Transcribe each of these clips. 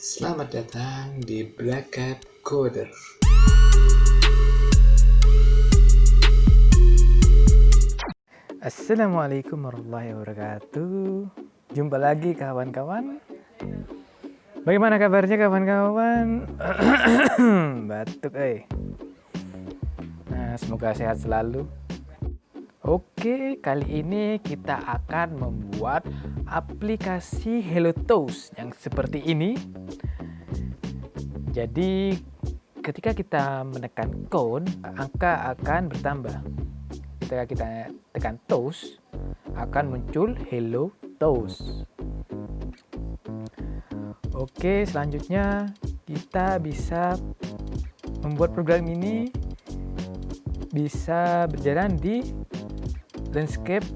Selamat datang di Black Cap Coder. Assalamualaikum warahmatullahi wabarakatuh. Jumpa lagi kawan-kawan. Bagaimana kabarnya kawan-kawan? Batuk Nah, semoga sehat selalu. Oke, kali ini kita akan membuat aplikasi HelloToast yang seperti ini. Jadi, ketika kita menekan count, angka akan bertambah. Ketika kita tekan toast, akan muncul HelloToast. Oke, selanjutnya kita bisa membuat program ini bisa berjalan di landscape,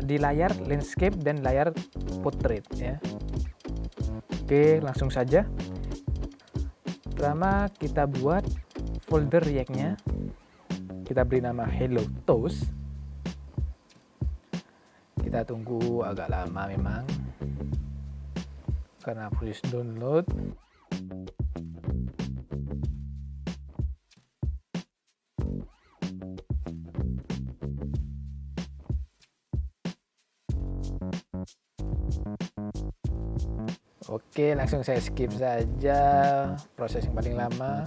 di layar landscape dan layar portrait ya. Oke, langsung saja. Pertama kita buat folder React-nya. Kita beri nama HelloToast. Kita tunggu agak lama memang karena proses download. Oke, langsung saya skip saja proses yang paling lama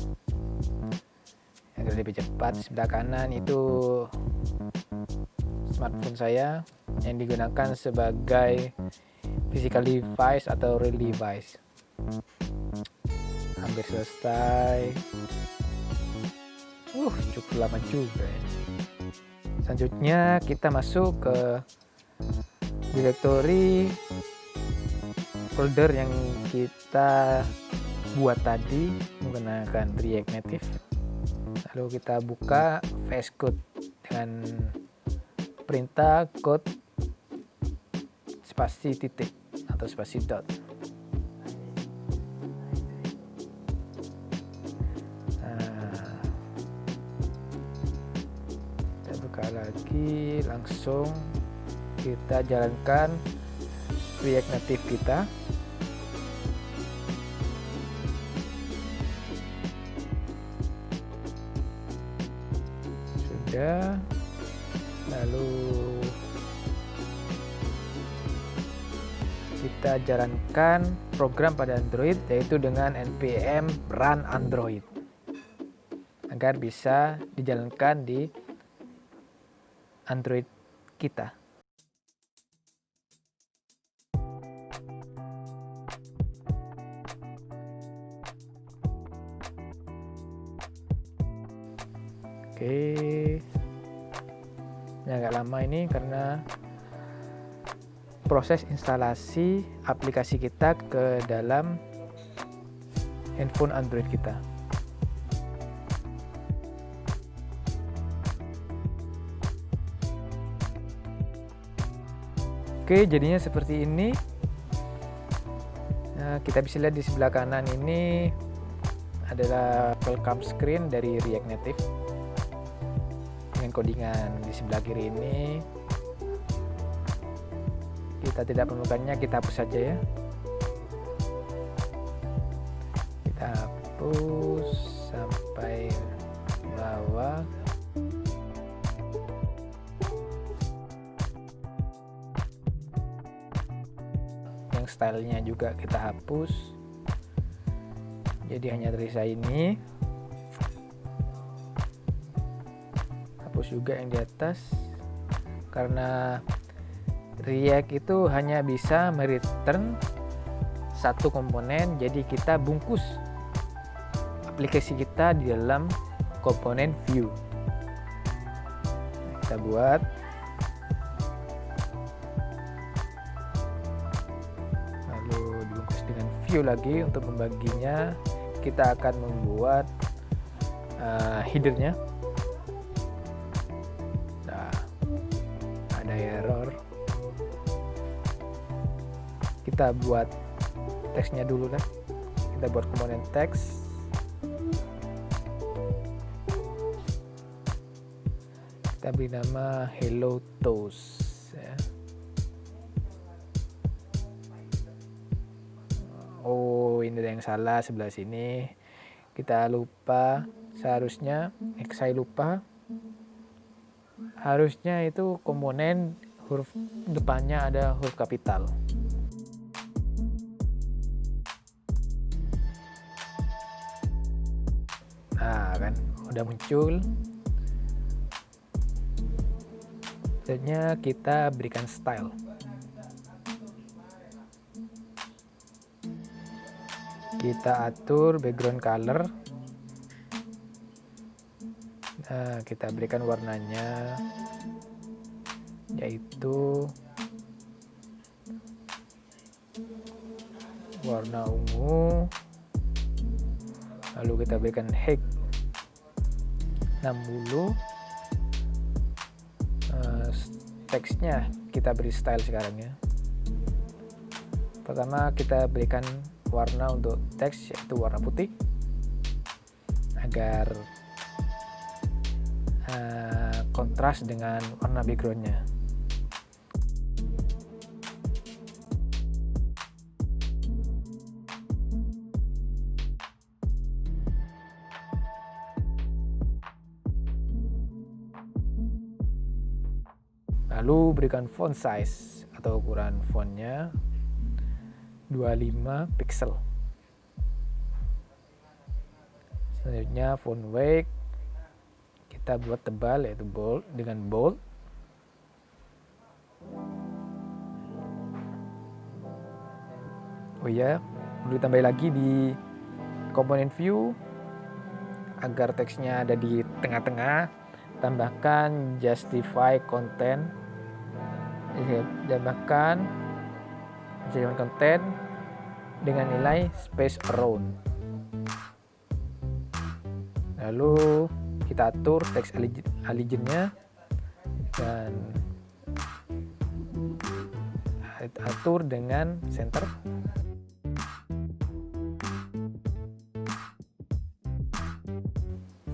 agar lebih cepat. Di sebelah kanan itu smartphone saya yang digunakan sebagai physical device atau real device. Hampir selesai. Cukup lama juga ya. Selanjutnya kita masuk ke direktori folder yang kita buat tadi menggunakan React Native. Lalu kita buka VS Code dengan perintah code spasi titik atau spasi dot. Nah, kita buka lagi, langsung kita jalankan React Native kita. Sudah. Lalu kita jalankan program pada Android yaitu dengan npm run Android agar bisa dijalankan di Android kita. Oke, ini agak lama ini karena proses instalasi aplikasi kita ke dalam handphone Android kita. Oke, jadinya seperti ini. Nah, kita bisa lihat di sebelah kanan ini adalah welcome screen dari React Native dengan codingan. Di sebelah kiri ini kita tidak memerlukannya, kita hapus saja ya. Kita hapus sampai bawah. Yang stylenya juga kita hapus, jadi hanya tersisa ini. Hapus juga yang di atas karena React itu hanya bisa mereturn satu komponen, jadi kita bungkus aplikasi kita di dalam komponen view. Kita buat lalu dibungkus dengan view lagi. Untuk membaginya kita akan membuat headernya. Nah, ada error. Kita buat teksnya dulu kan. Kita buat komponen teks. Kita beri nama HelloToast ya. ini ada yang salah sebelah sini. Kita lupa, saya lupa. Harusnya itu komponen huruf depannya ada huruf kapital. Nah kan udah muncul. Selanjutnya kita berikan style. Kita atur background color. Nah, kita berikan warnanya yaitu warna ungu. Lalu kita berikan height 60. Teksnya kita beri style sekarang ya. Pertama kita berikan warna untuk teks yaitu warna putih agar kontras dengan warna backgroundnya. Lalu berikan font size atau ukuran fontnya 25 pixel. Selanjutnya font weight kita buat tebal yaitu bold dengan bold. Oh ya, perlu ditambah lagi di komponen view agar teksnya ada di tengah-tengah. Tambahkan justify content. Tambahkan content dengan nilai space around. Lalu kita atur teks allegiance-nya dan atur dengan center.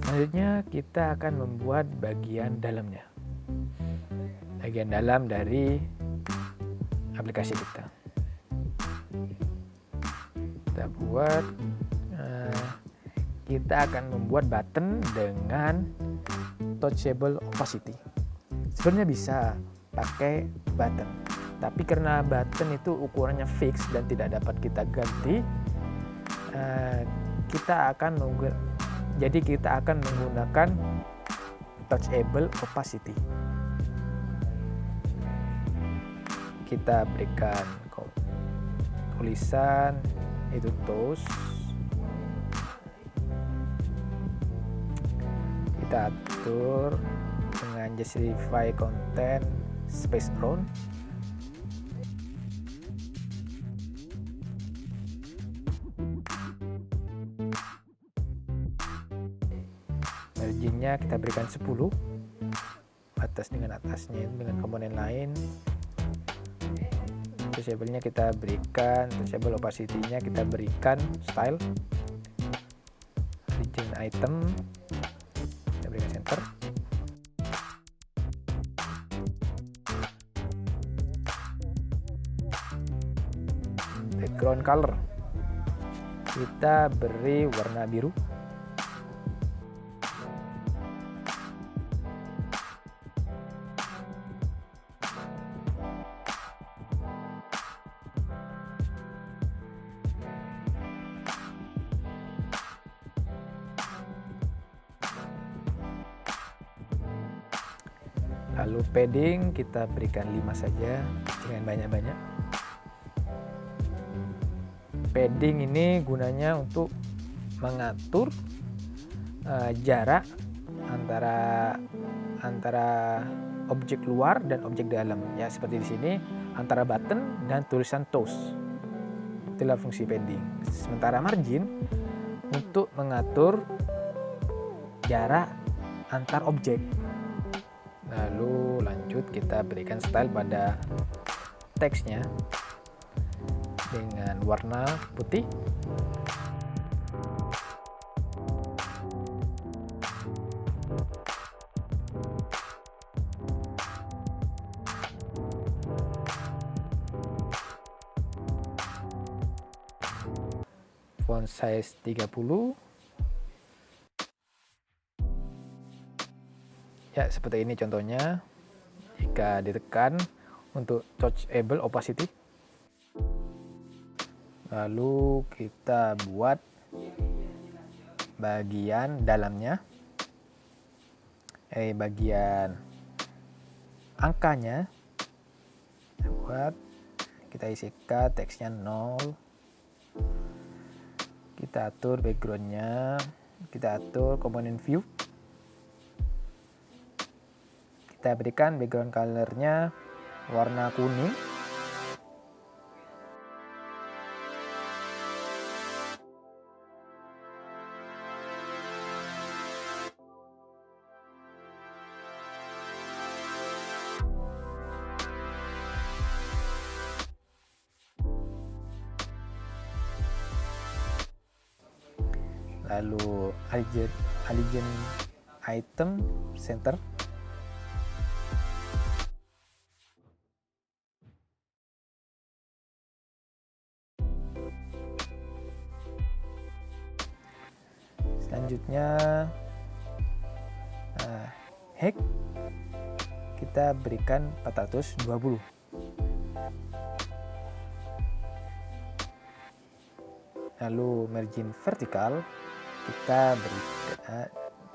Selanjutnya kita akan membuat bagian dalamnya. Bagian dalam dari aplikasi kita. Kita buat kita akan membuat button dengan touchable opacity. Sebenarnya bisa pakai button, tapi karena button itu ukurannya fix dan tidak dapat kita ganti, kita akan menggunakan touchable opacity. Kita berikan tulisan itu toast. Kita atur dengan justify content space around. Marginnya kita berikan 10, atas dengan atasnya dengan komponen lain. Touchable-nya kita berikan, touchable opacity-nya kita berikan style. Region item kita berikan center. Background color kita beri warna biru. Lalu padding kita berikan 5 saja, jangan banyak-banyak. Padding ini gunanya untuk mengatur jarak antara objek luar dan objek dalam. Ya seperti di sini antara button dan tulisan toast. Itulah fungsi padding. Sementara margin untuk mengatur jarak antar objek. Lalu lanjut kita berikan style pada teksnya dengan warna putih. font size 30. Ya, seperti ini contohnya. Jika ditekan untuk touchable opacity. Lalu kita buat bagian dalamnya. Bagian angkanya. Kita isikan teksnya 0. Kita atur backgroundnya. Kita atur komponen view. Kita berikan background colornya warna kuning. Lalu align item center. Selanjutnya height kita berikan 420. Lalu margin vertikal kita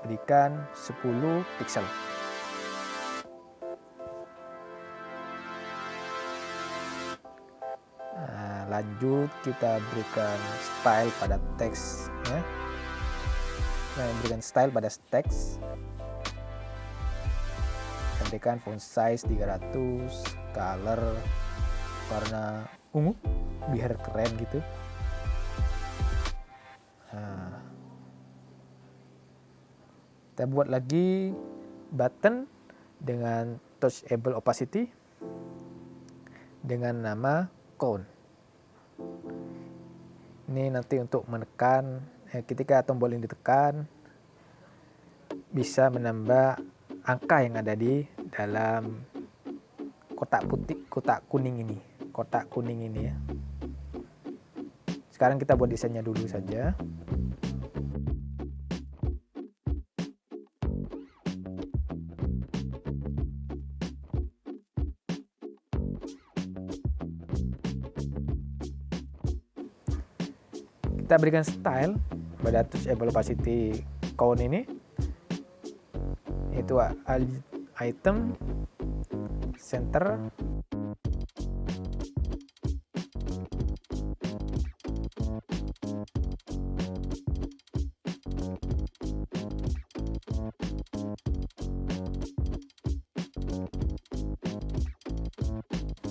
berikan 10 pixel. Lanjut kita berikan style pada teksnya. Berikan style pada teks. Kita berikan font size 300, color warna ungu biar keren gitu. Kita buat lagi button dengan touchable opacity dengan nama cone. Ini nanti untuk menekan, ketika tombol ini ditekan bisa menambah angka yang ada di dalam kotak kuning ini ya. Sekarang kita buat desainnya dulu saja. Kita berikan style pada touchable opacity cone ini. Itu item center.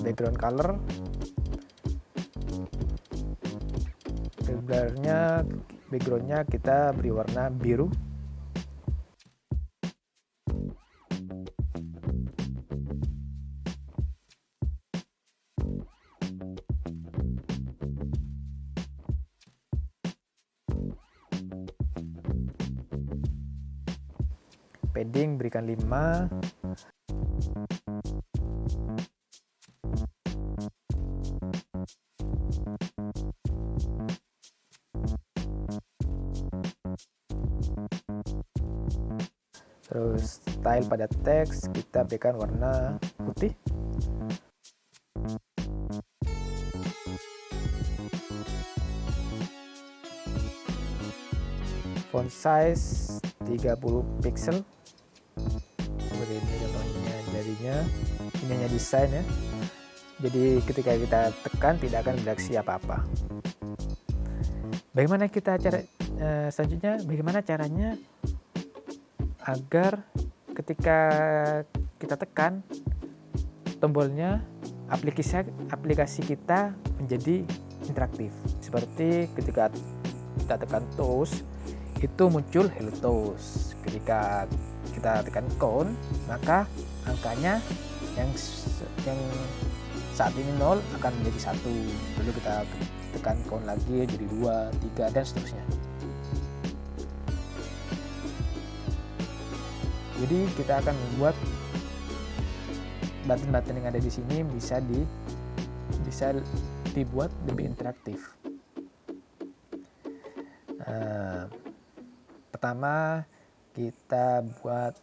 Background color. Backgroundnya kita beri warna biru. Padding berikan 5. Terus style pada teks kita berikan warna putih. Font size 30 pixel. Seperti ini contohnya jadinya. Ini hanya desain ya. Jadi ketika kita tekan tidak akan bereaksi apa-apa. Bagaimana selanjutnya bagaimana caranya agar ketika kita tekan tombolnya aplikasi kita menjadi interaktif. Seperti ketika kita tekan toast itu muncul hello toast. Ketika kita tekan cone maka angkanya yang saat ini 0 akan menjadi 1. Lalu kita tekan cone lagi jadi 2, 3 dan seterusnya. Jadi kita akan membuat button-button yang ada di sini bisa dibuat lebih interaktif. Pertama kita buat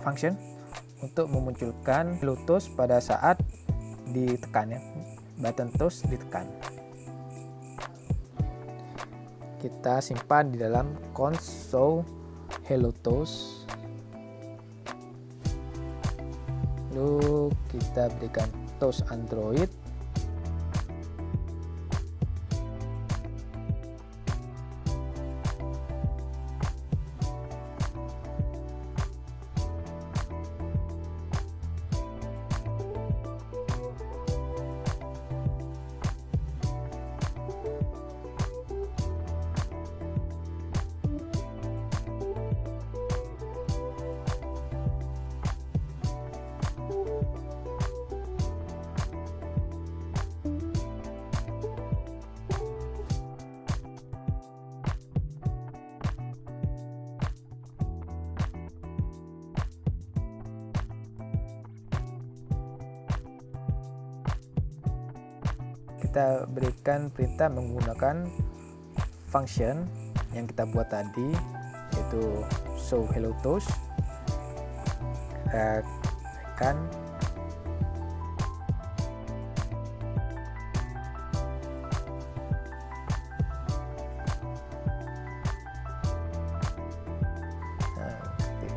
function untuk memunculkan hello toast pada saat ditekan, ya, button toast ditekan. Kita simpan di dalam console hello toast. Lalu kita berikan toast Android. Kita berikan perintah menggunakan function yang kita buat tadi, yaitu show hello toast. Kita berikan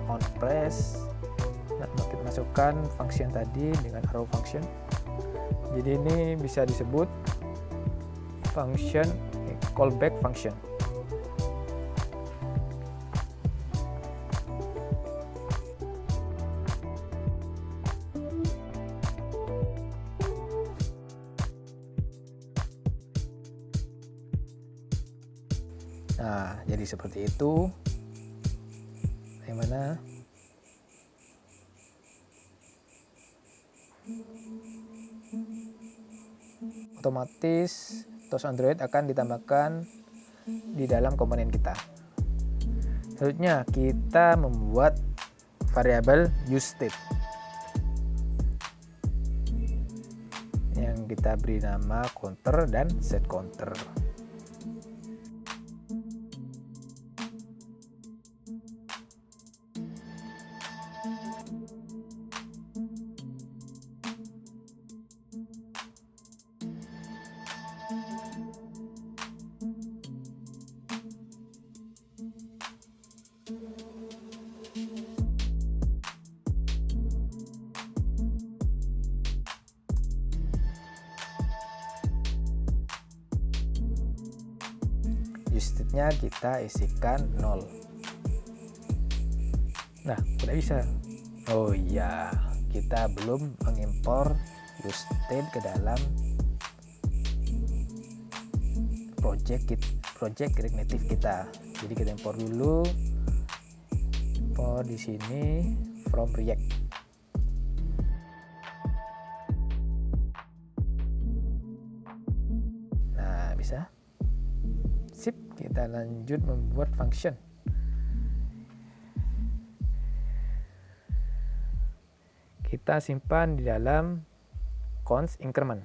on press. Kita masukkan function tadi dengan arrow function. Jadi ini bisa disebut function callback function. Nah, jadi seperti itu. Yang mana otomatis toast Android akan ditambahkan di dalam komponen kita. Selanjutnya kita membuat variabel useState yang kita beri nama counter dan setCounter. useState-nya kita isikan 0. Nah, udah bisa. Oh iya, kita belum mengimpor useState ke dalam project React Native kita. Jadi kita impor dulu. Impor di sini from React. Nah, bisa. Sip, kita lanjut membuat function. Kita simpan di dalam const increment.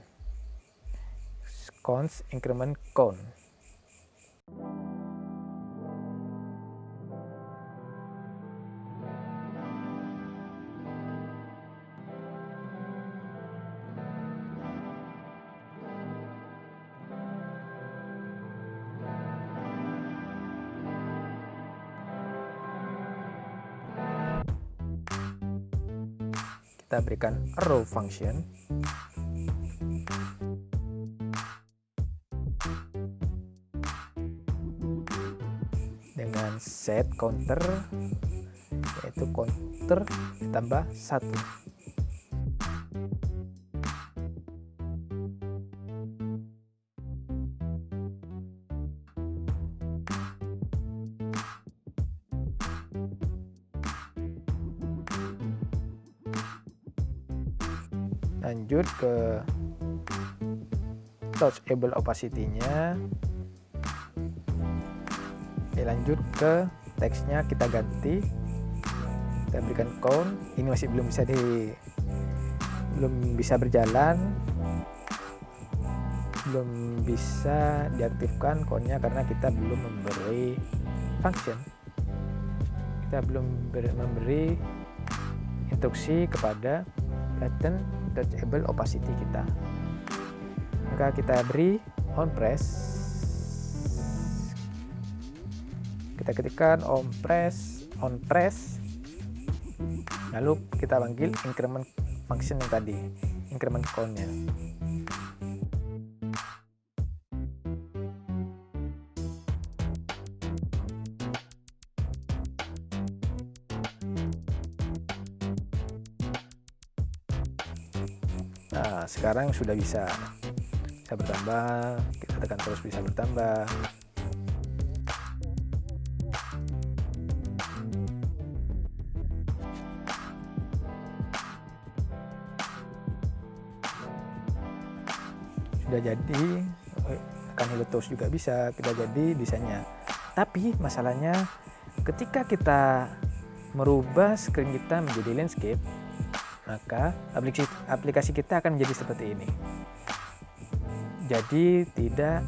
Const increment count. Kita berikan arrow function. Dengan setCounter, yaitu counter ditambah 1. Lanjut ke touchable opacity-nya. Lanjut ke teksnya, kita ganti, kita berikan count. Ini masih belum bisa berjalan. belum bisa diaktifkan cone-nya karena kita belum memberi function, kita belum memberi instruksi kepada button touchable opacity kita. Maka kita beri on press, kita ketikkan on press, lalu kita panggil increment function yang tadi, increment cone-nya. Nah, sekarang sudah bisa bertambah, kita tekan terus bisa bertambah. Sudah jadi, tekan Hello Toast juga bisa, kita jadi desainnya. Tapi masalahnya ketika kita merubah screen kita menjadi landscape, maka aplikasi kita akan menjadi seperti ini. Jadi tidak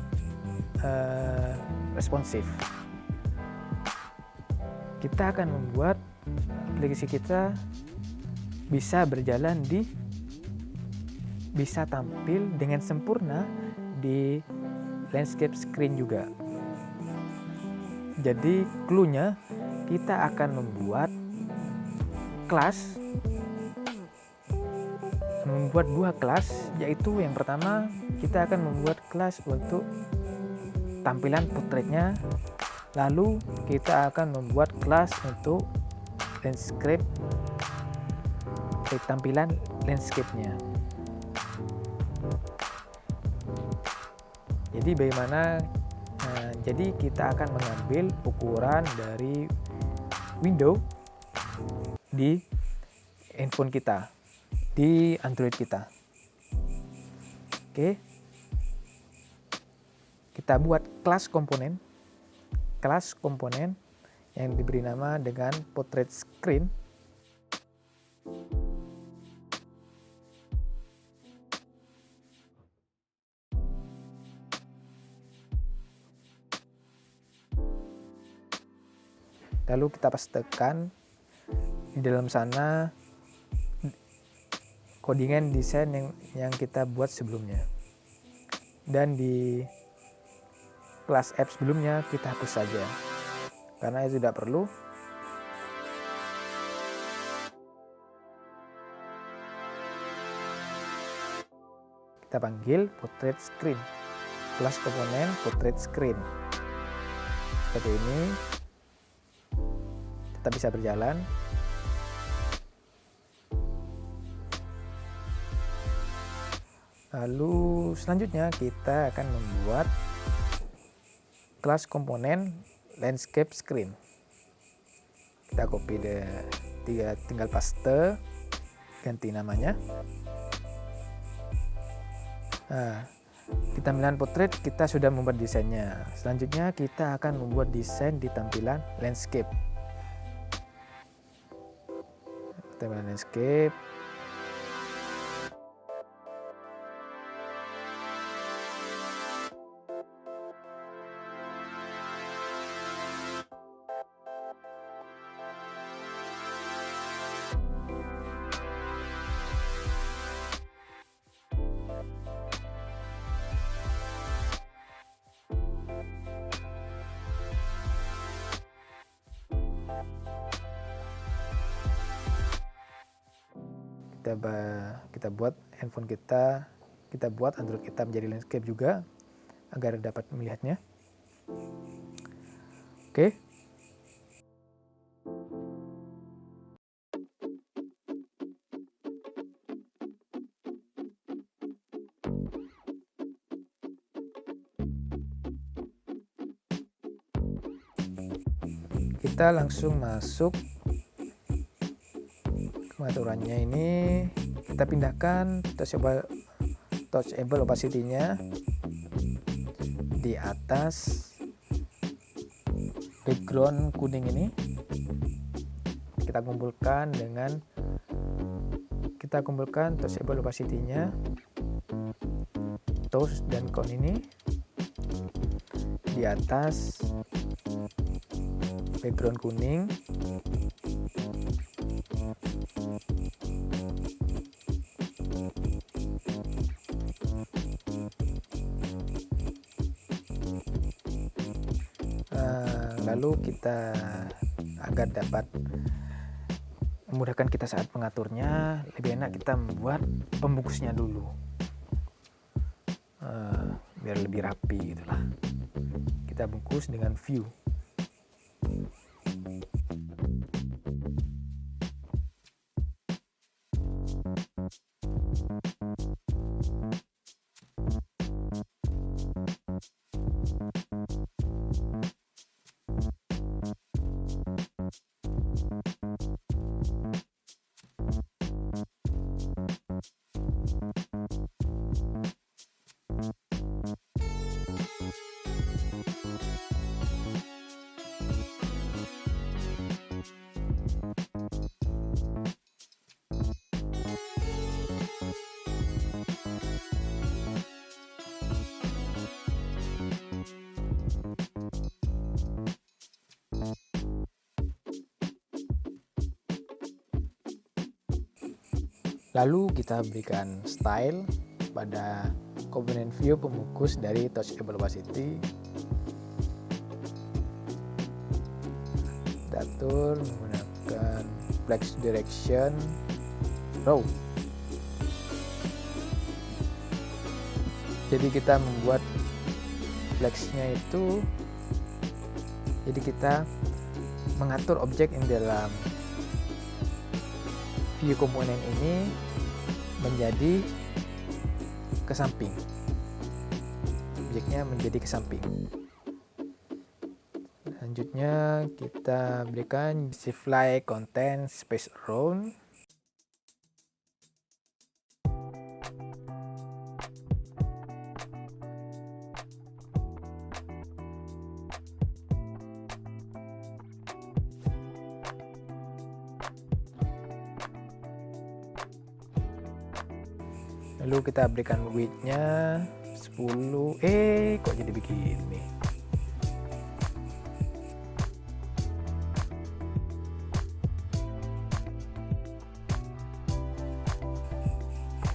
responsif. Kita akan membuat aplikasi kita bisa bisa tampil dengan sempurna di landscape screen juga. Jadi clue-nya, kita akan membuat dua kelas, yaitu yang pertama kita akan membuat kelas untuk tampilan portraitnya, lalu kita akan membuat kelas untuk landscape, tampilan landscape-nya. Jadi bagaimana? Jadi kita akan mengambil ukuran dari window di handphone kita, di Android kita. Oke, kita buat kelas komponen yang diberi nama dengan portrait screen. Lalu kita pastekan di dalam sana codingan desain yang kita buat sebelumnya, dan di kelas app sebelumnya kita hapus saja karena itu tidak perlu. Kita panggil portrait screen, kelas komponen portrait screen seperti ini, tetap bisa berjalan. Lalu selanjutnya kita akan membuat kelas komponen landscape screen. Kita copy tinggal paste, ganti namanya. Nah, kita pilihan portrait, kita sudah membuat desainnya. Selanjutnya kita akan membuat desain di tampilan landscape. Tampilan landscape. Kita buat handphone kita buat Android kita menjadi landscape juga agar dapat melihatnya. Oke. Kita langsung masuk pengaturannya. Ini kita pindahkan touchable opacity-nya di atas background kuning ini. Kita kumpulkan touchable opacity-nya toes dan cone ini di atas background kuning. Lalu kita, agar dapat memudahkan kita saat mengaturnya, lebih enak kita membuat pembungkusnya dulu, biar lebih rapi gitulah. Kita bungkus dengan view. Lalu kita berikan style pada komponen view pembungkus dari touchable opacity. Kita atur menggunakan flex direction row. Jadi kita membuat flexnya itu, jadi kita mengatur objek yang dalam view komponen ini menjadi ke samping. Objeknya menjadi ke samping. Selanjutnya kita berikan justify content space around. Lalu kita berikan width-nya 10. Kok jadi begini?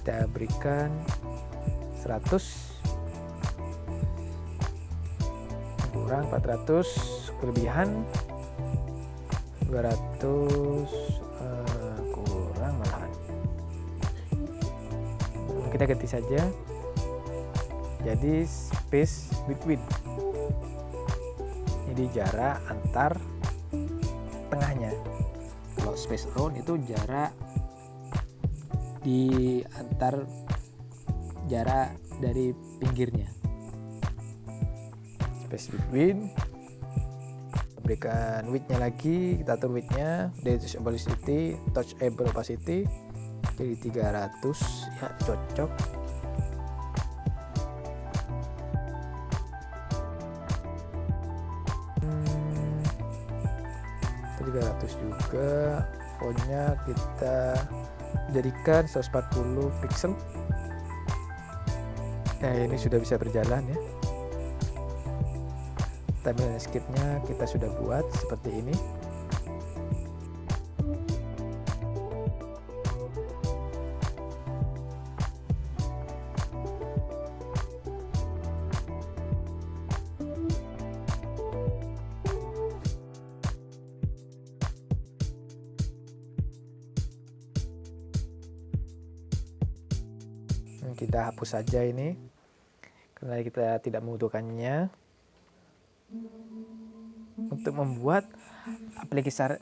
Kita berikan 100 kurang 400, kelebihan 200, kurang malahan. Kita ganti saja jadi space between, jadi jarak antar tengahnya. Kalau space around itu jarak di antar, jarak dari pinggirnya. Space between, berikan width-nya lagi, kita atur width-nya dari touchable opacity jadi 300 ya, cocok. Tiga 300 juga. Fontnya kita jadikan 140 pixel. Nah, ini sudah bisa berjalan ya. Timeline landscape-nya kita sudah buat seperti ini. Kita hapus saja ini karena kita tidak membutuhkannya. Untuk membuat aplikasi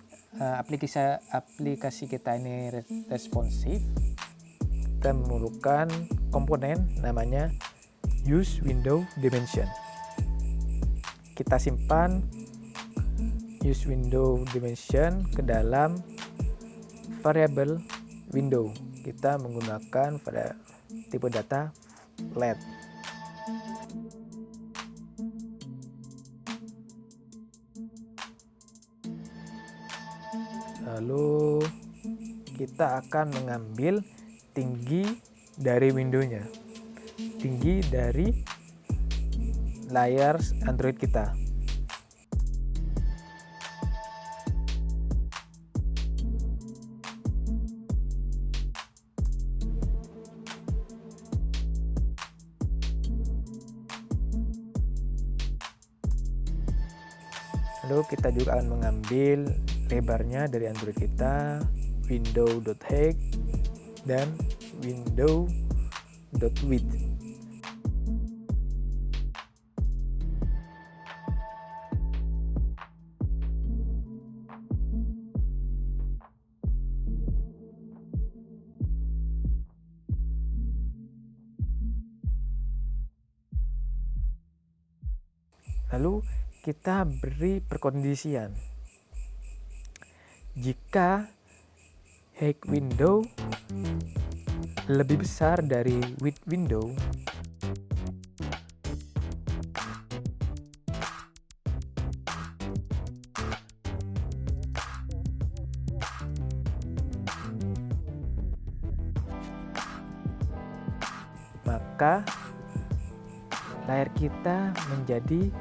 kita ini responsif, kita memerlukan komponen namanya use window dimension. Kita simpan use window dimension ke dalam variable window. Kita menggunakan tipe data LED. Lalu kita akan mengambil tinggi dari windownya. tinggi dari layar Android kita. Lalu kita juga akan mengambil lebarnya dari Android kita, window.height dan window.width. Lalu kita beri perkondisian. Jika height window lebih besar dari width window, maka layar kita menjadi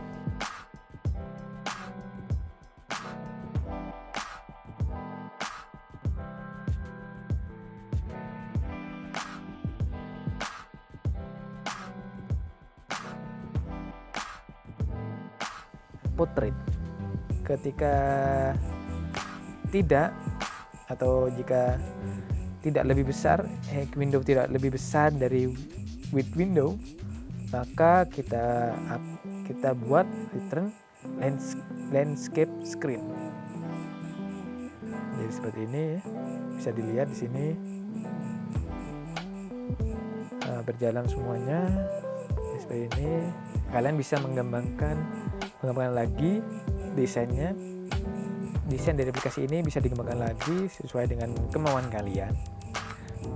portrait. Ketika tidak, atau jika tidak lebih besar, window tidak lebih besar dari width window, maka kita buat return landscape screen. Jadi seperti ini ya. Bisa dilihat di sini berjalan semuanya seperti ini. Kalian bisa mengembangkan lagi desainnya. Desain dari aplikasi ini bisa dikembangkan lagi sesuai dengan kemauan kalian.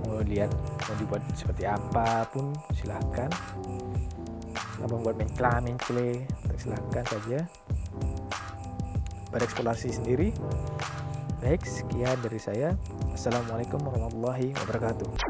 Mau lihat, mau dibuat seperti apapun silahkan. Mau membuat mencle, silahkan saja bereksplorasi sendiri. Baik, sekian dari saya. Assalamualaikum warahmatullahi wabarakatuh.